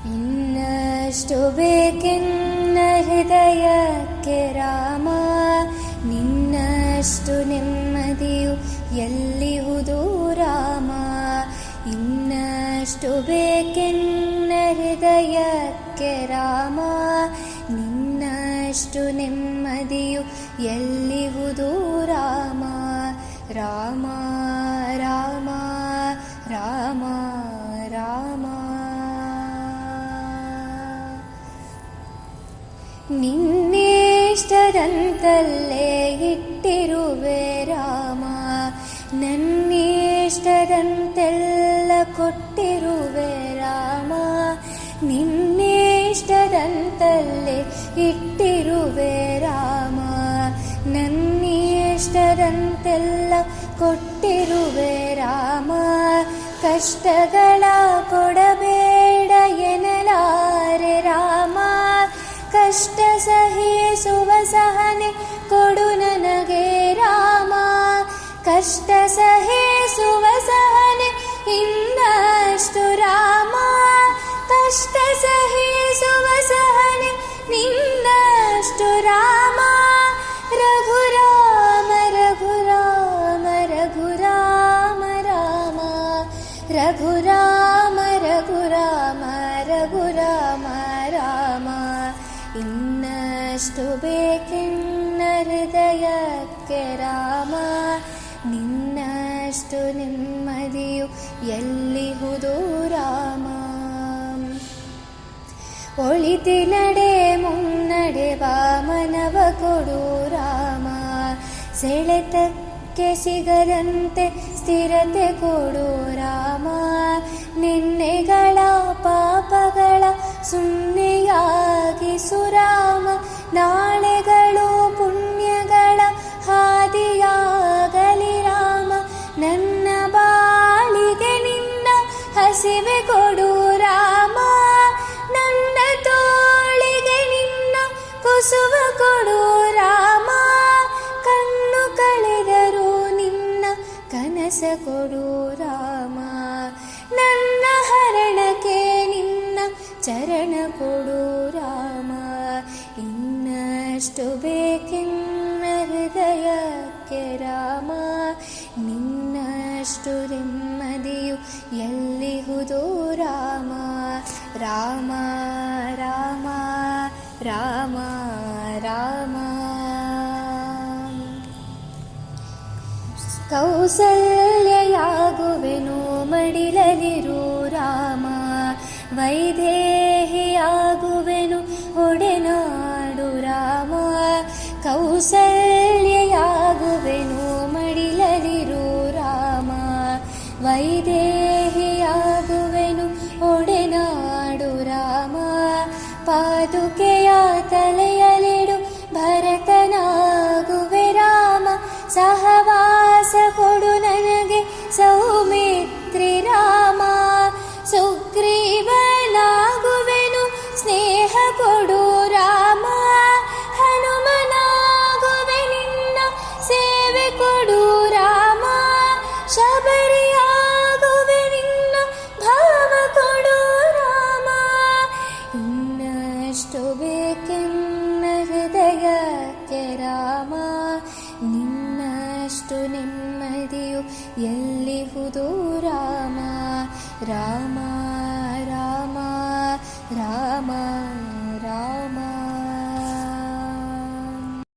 ಇನ್ನಷ್ಟು ಬೇಕೆನ್ನ ಹೃದಯಕ್ಕೆ ರಾಮ, ನಿನ್ನಷ್ಟು ನೆಮ್ಮದಿಯು ಎಲ್ಲಿಹುದು ರಾಮ. ಇನ್ನಷ್ಟು ಬೇಕೆನ್ನ ಹೃದಯಕ್ಕೆ ರಾಮ, ನಿನ್ನಷ್ಟು ನೆಮ್ಮದಿಯು ಎಲ್ಲಿಹುದು ರಾಮ. ರಾಮ ರಾಮ ರಾಮ ರಾಮ. ನಿನ್ನಿಷ್ಟದಂತಲ್ಲೇ ಇಟ್ಟಿರುವೆ ರಾಮ, ನನ್ನಿಷ್ಟದಂತೆಲ್ಲ ಕೊಟ್ಟಿರುವೆ ರಾಮ. ನಿನ್ನಿಷ್ಟದಂತಲ್ಲೇ ಇಟ್ಟಿರುವೆ ರಾಮ, ನನ್ನಿಷ್ಟದಂತೆಲ್ಲ ಕೊಟ್ಟಿರುವೆ ರಾಮ. ಕಷ್ಟಗಳ ಕೊಡಬೇಡ ಎನ್ನಲಾರೆ ರಾಮ, ಕಷ್ಟ ಸಹಿಸುವ ಸಹನೆ ಕೊಡು ನನಗೆ ರಾಮ. ಕಷ್ಟ ಸಹಿಸುವ ಸಹನೆ ಇನ್ನಷ್ಟು ರಾಮ, ಕಷ್ಟ ಸಹಿಸುವ ಸಹನೆ ನಿನ್ನಷ್ಟು ರಾಮ. ರಘುರಾಮ ರಘುರಾಮ ರಘುರಾಮ ರಾಮ, ರಘುರಾಮ ರಘುರಾಮ ರಘುರಾಮ ರಾಮ. ಇನ್ನಷ್ಟು ಬೇಕೆನ್ನ ಹೃದಯಕ್ಕೆ ರಾಮ, ನಿನ್ನಷ್ಟು ನೆಮ್ಮದಿಯು ಎಲ್ಲಿಹುದು ರಾಮ. ಒಳಿತಿ ನಡೆ ಮುನ್ನಡೆ ವಾಮನವ ಕೊಡು ರಾಮ, ಸೆಳೆತಕ್ಕೆ ಸಿಗದಂತೆ ಸ್ಥಿರತೆ ಕೊಡು ರಾಮ. ನಿನ್ನೆಗಳ ಪಾಪಗಳ ಸುನ್ನೆಯಾಗಿಸು ರಾಮ, ನಾಳೆಗಳು ಪುಣ್ಯಗಳ ಹಾದಿಯಾಗಲಿ ರಾಮ. ನನ್ನ ಬಾಳಿಗೆ ನಿನ್ನ ಹಸಿವೆ ಕೊಡು ರಾಮ, ನನ್ನ ತೋಳಿಗೆ ನಿನ್ನ ಕುಸುವ ಕೊಡು ರಾಮ. ಕಣ್ಣು ಕಳೆದರೂ ನಿನ್ನ ಕನಸ ಕೊಡು ರಾಮ, ನನ್ನ ಹರಣಕ್ಕೆ ನಿನ್ನ ಚರಣ ಕೊಡು ರಾಮ. ಇನ್ನಷ್ಟು ಬೇಕೆನ್ನ ಹೃದಯಕ್ಕೆ ರಾಮ, ನಿನ್ನಷ್ಟು ನೆಮ್ಮದಿಯು ಎಲ್ಲಿಹುದು ರಾಮ. ರಾಮ ರಾಮ ರಾಮ ರಾಮ. ಕೌಸಲ್ಯಯಾಗುವೆನು ಮಡಿಲಲಿರು ರಾಮ, ವೈದೇಹಿಯಾಗುವೆನು ಒಡೆನಾಡು ರಾಮ. ಕೌಸಲ್ಯಯಾಗುವೆನು ಮಡಿಲಲಿರು ರಾಮ, ವೈದೇಹಿಯಾಗುವೆನು ಒಡೆನಾಡು ರಾಮ. ಪಾದುಕೆಯ ತಲೆಯಲಿಡು ಭರತನಾಗುವೆ ರಾಮ, ಸಹವಾಸ ಕೊಡು ನನಗೆ ಸೌಮಿತ್ರಿ ರಾಮ. ಸುಗ್ರೀವನಾಗುವೆನು ಸ್ನೇಹ ಕೊಡು ರಾಮ, ಹನುಮನಾಗುವೆ ನಿನ್ನ ಸೇವೆ ಕೊಡು ರಾಮ. ಶಬರಿಯಾಗುವೆ ನಿನ್ನ ಭಾವ ಕೊಡು ರಾಮ. ಇನ್ನಷ್ಟು ಬೇಕೆನ್ನ ಹೃದಯಕ್ಕೆ ರಾಮ, ನಿನ್ನಷ್ಟು ನೆಮ್ಮದಿಯು ಎಲ್ಲಿಹುದು ರಾಮ. ರಾಮ ರಾಮ ರಾಮ